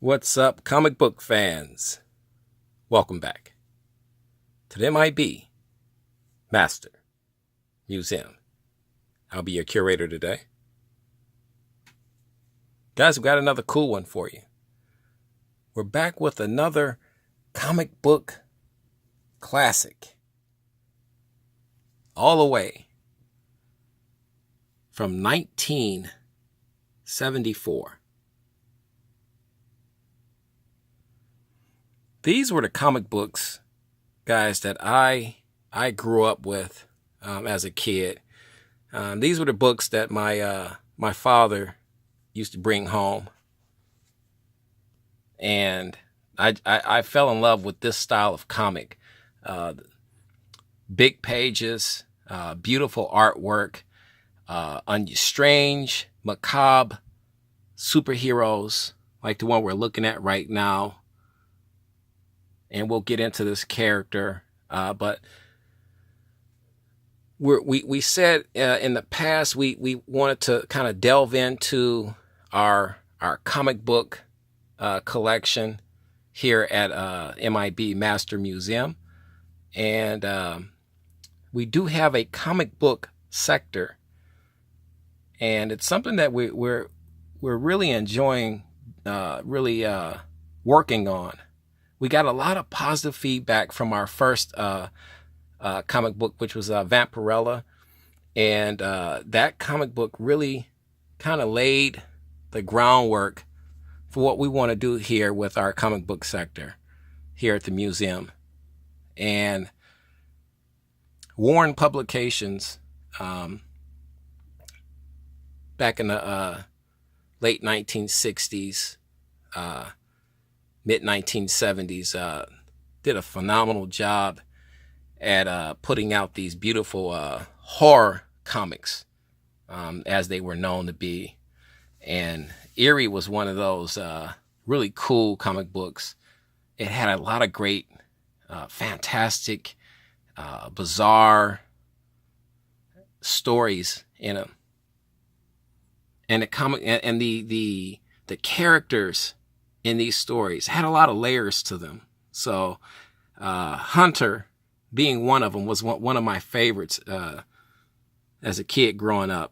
What's up, comic book fans? Welcome back to the M.I.B. Master Museum. I'll be your curator today. Guys, we've got another cool one for you. We're back with another comic book classic. All the way from 1974. These were the comic books, guys, that I grew up with as a kid. These were the books that my father used to bring home, and I fell in love with this style of comic. Big pages, beautiful artwork, strange, macabre superheroes like the one we're looking at right now. And we'll get into this character, but we said in the past we wanted to kind of delve into our comic book collection here at M.I.B. Master Museum, and we do have a comic book sector, and it's something that we're really enjoying, working on. We got a lot of positive feedback from our first comic book, which was Vampirella. And that comic book really kind of laid the groundwork for what we want to do here with our comic book sector here at the museum. And Warren Publications, back in the late 1960s, mid-1970s, did a phenomenal job at putting out these beautiful horror comics, as they were known to be. And Eerie was one of those really cool comic books. It had a lot of great, fantastic, bizarre stories in them. And the comic and the characters in these stories had a lot of layers to them. So Hunter, being one of them, was one of my favorites as a kid growing up.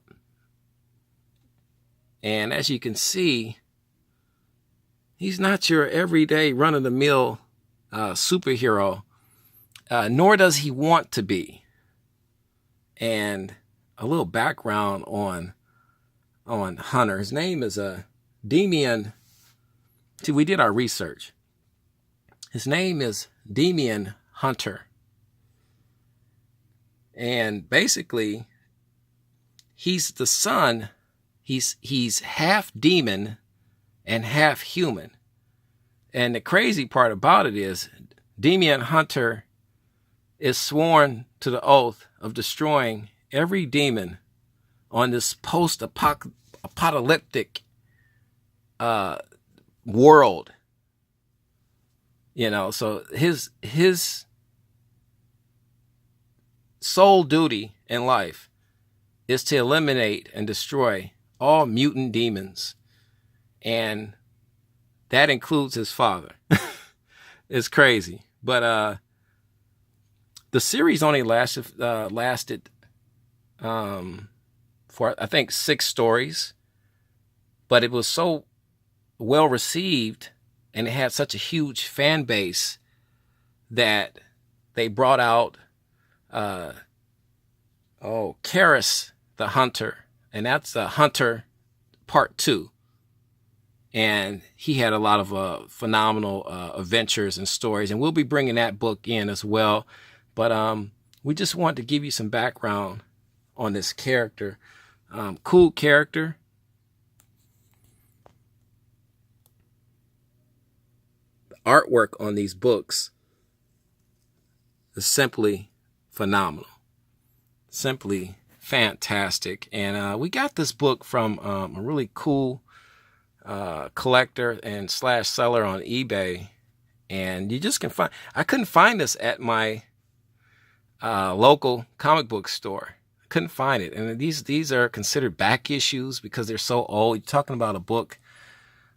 And as you can see, he's not your everyday run-of-the-mill superhero, nor does he want to be. And a little background on Hunter. His name is Demian. See, we did our research. His name is Demian Hunter. And basically, he's the son. He's half demon and half human. And the crazy part about it is Demian Hunter is sworn to the oath of destroying every demon on this post-apocalyptic world. So his sole duty in life is to eliminate and destroy all mutant demons, and that includes his father. It's crazy, but the series only lasted for I think 6 stories, but it was so well received and it had such a huge fan base that they brought out Karis the Hunter, and that's the Hunter Part 2. And he had a lot of phenomenal adventures and stories, and we'll be bringing that book in as well. But we just wanted to give you some background on this character. Cool character. The artwork on these books is simply phenomenal. Simply fantastic. And we got this book from a really cool collector and / seller on eBay. And you just can find, I couldn't find this at my local comic book store. Couldn't find it. And these are considered back issues because they're so old. You're talking about a book,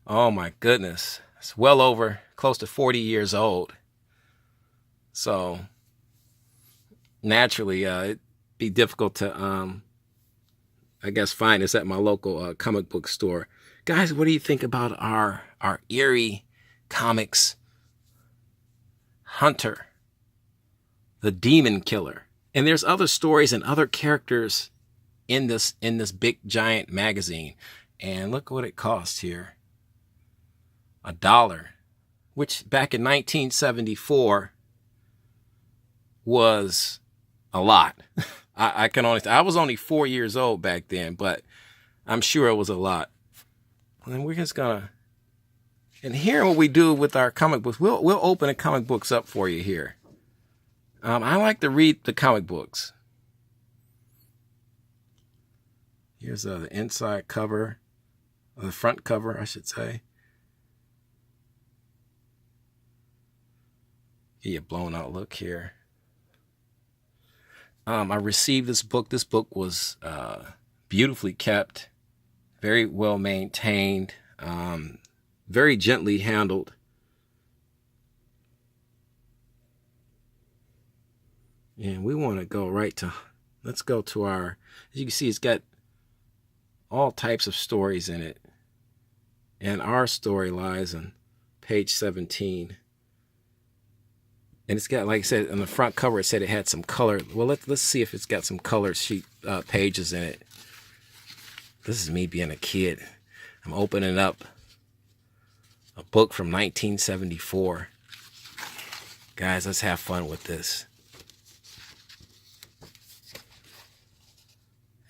oh my goodness, It's well over close to 40 years old. So naturally, it'd be difficult to, I guess, find this at my local comic book store. Guys, what do you think about our Eerie Comics Hunter, the Demon Killer? And there's other stories and other characters in this big giant magazine. And look what it costs here. $1, which back in 1974 was a lot. I was only 4 years old back then, but I'm sure it was a lot. And we're just gonna, and here what we do with our comic books, we'll open the comic books up for you here. I like to read the comic books. Here's the inside cover, or the front cover, I should say. Get you a blown out look here. I received this book. This book was beautifully kept, very well maintained, very gently handled. And we want to go right to, let's go to our, as you can see, it's got all types of stories in it. And our story lies on page 17. And it's got, like I said, on the front cover, it said it had some color. Well, let's see if it's got some color sheet pages in it. This is me being a kid. I'm opening up a book from 1974. Guys, let's have fun with this.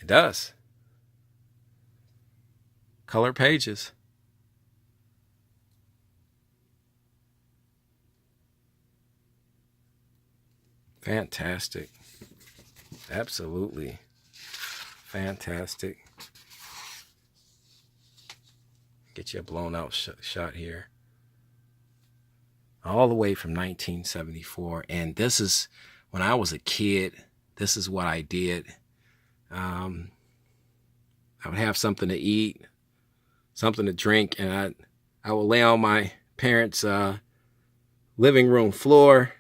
It does. Color pages. Fantastic. Absolutely fantastic. Get you a blown out shot here. All the way from 1974. And this is, when I was a kid, this is what I did. I would have something to eat, something to drink, and I would lay on my parents' living room floor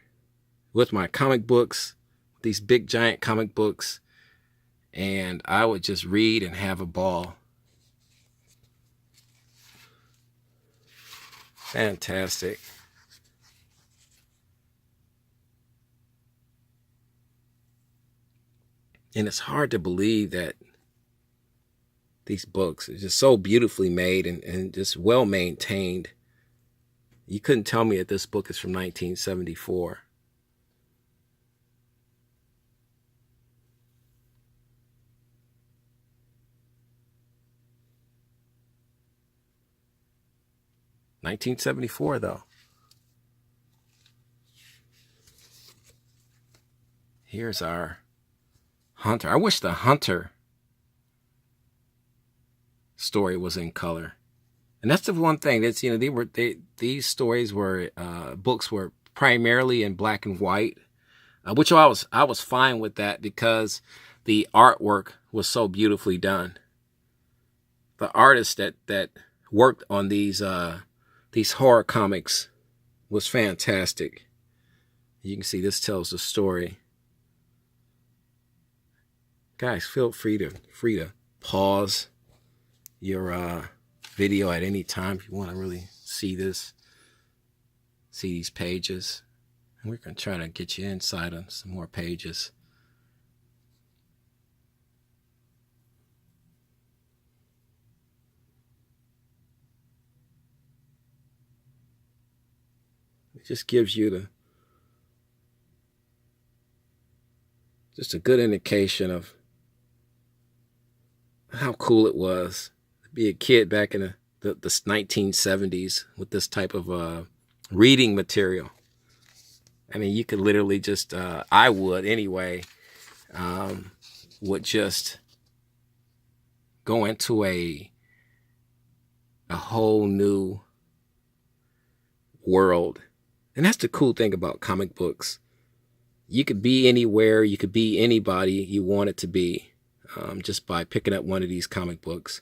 with my comic books, these big giant comic books, and I would just read and have a ball. Fantastic. And it's hard to believe that these books are just so beautifully made and just well maintained. You couldn't tell me that this book is from 1974. $1974 though. Here's our Hunter. I wish the Hunter story was in color. And that's the one thing that's, you know, these stories were, books were primarily in black and white, which I was fine with that because the artwork was so beautifully done. The artist that worked on these horror comics was fantastic. You can see this tells the story. Guys, feel free to pause your video at any time if you want to really see this, see these pages. And we're going to try to get you inside on some more pages. It just gives you just a good indication of how cool it was to be a kid back in the 1970s with this type of reading material. I mean, you could literally just, I would anyway, would just go into a whole new world. And that's the cool thing about comic books. You could be anywhere, you could be anybody you want it to be, just by picking up one of these comic books.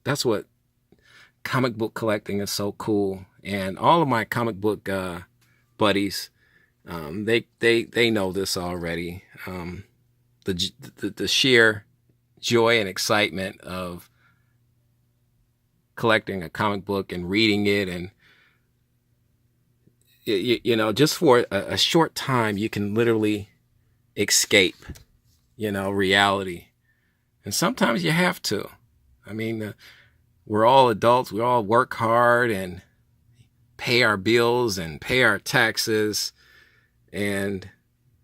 that's what comic book collecting is so cool. And all of my comic book buddies, they know this already. The sheer joy and excitement of collecting a comic book and reading it, and you know, just for a short time, you can literally escape, you know, reality. And sometimes you have to. I mean, we're all adults. We all work hard and pay our bills and pay our taxes. And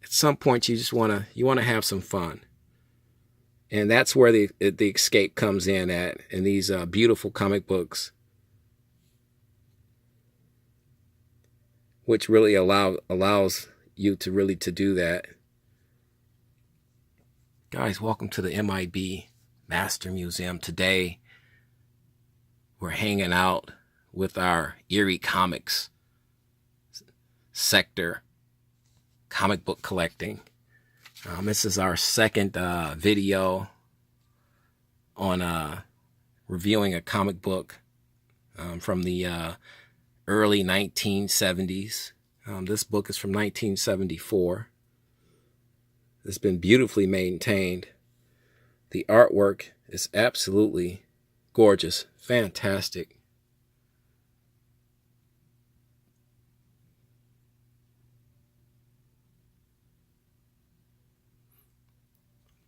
at some point, you just want to have some fun. And that's where the escape comes in these beautiful comic books, which really allows you to really to do that. Guys, welcome to the M.I.B. Master Museum. Today, we're hanging out with our Eerie Comics sector, comic book collecting. This is our second video on reviewing a comic book from the early 1970s. This book is from 1974. It's been beautifully maintained. The artwork is absolutely gorgeous, fantastic.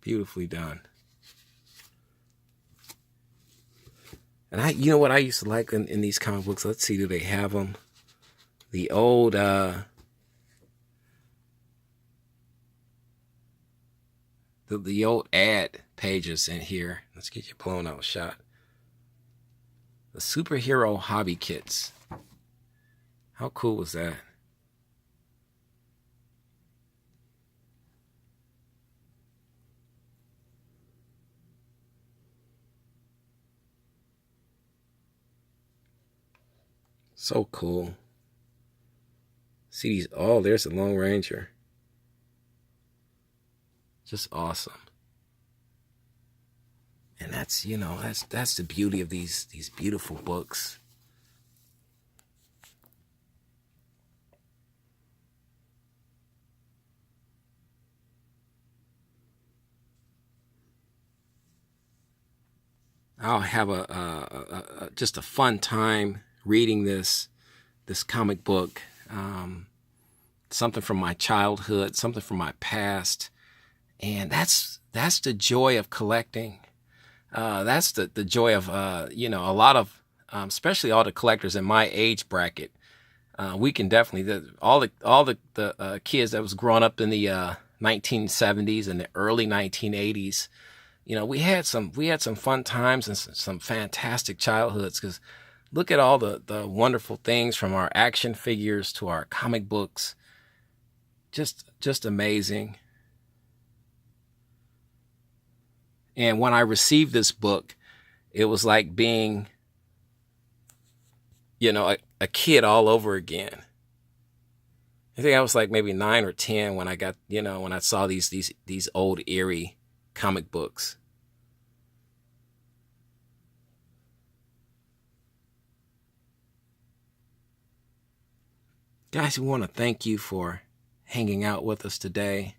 Beautifully done. And you know what I used to like in these comic books? Let's see, do they have them? The old the old ad pages in here. Let's get your blown out shot. The superhero hobby kits. How cool was that? So cool. See these? Oh, there's the Lone Ranger. Just awesome. And that's, you know, that's the beauty of these beautiful books. I'll have just a fun time reading this comic book. Something from my childhood, something from my past, and that's the joy of collecting. That's the joy of you know, a lot of especially all the collectors in my age bracket. We can definitely all the kids that was growing up in the 1970s and the early 1980s. You know, we had some fun times and some fantastic childhoods, because look at all the wonderful things, from our action figures to our comic books. Just amazing. And when I received this book, it was like being, you know, a kid all over again. I think I was like maybe 9 or 10 when I got, you know, when I saw these old Eerie comic books. Guys, we want to thank you for hanging out with us today,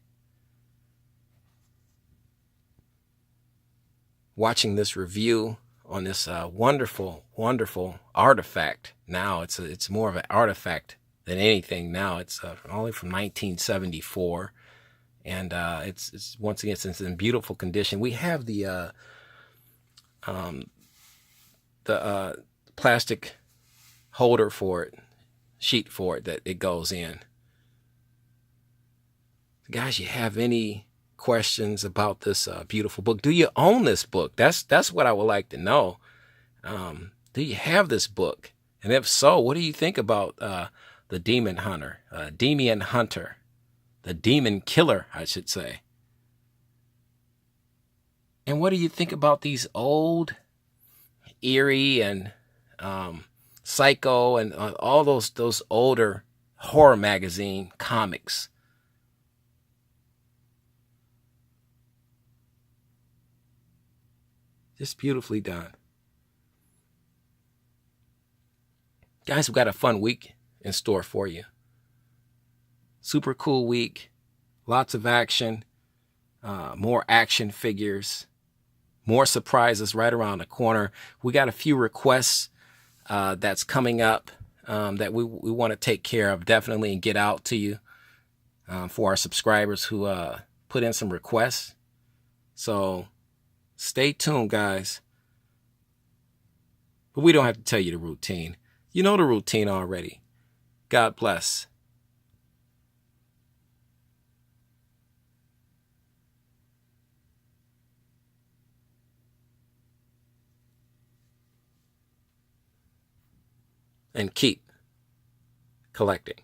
watching this review on this wonderful artifact. Now it's more of an artifact than anything. Now it's only from 1974, and it's once again, it's in beautiful condition. We have the plastic holder for it, sheet for it that it goes in. Guys, you have any questions about this beautiful book? Do you own this book? That's what I would like to know. Do you have this book? And if so, what do you think about the Demon Hunter, Demian Hunter, the Demon Killer, I should say? And what do you think about these old Eerie and Psycho and all those older horror magazine comics? Just beautifully done. Guys, we've got a fun week in store for you. Super cool week. Lots of action. More action figures. More surprises right around the corner. We got a few requests that's coming up that we want to take care of definitely and get out to you for our subscribers who put in some requests. So stay tuned, guys. But we don't have to tell you the routine. You know the routine already. God bless. And keep collecting.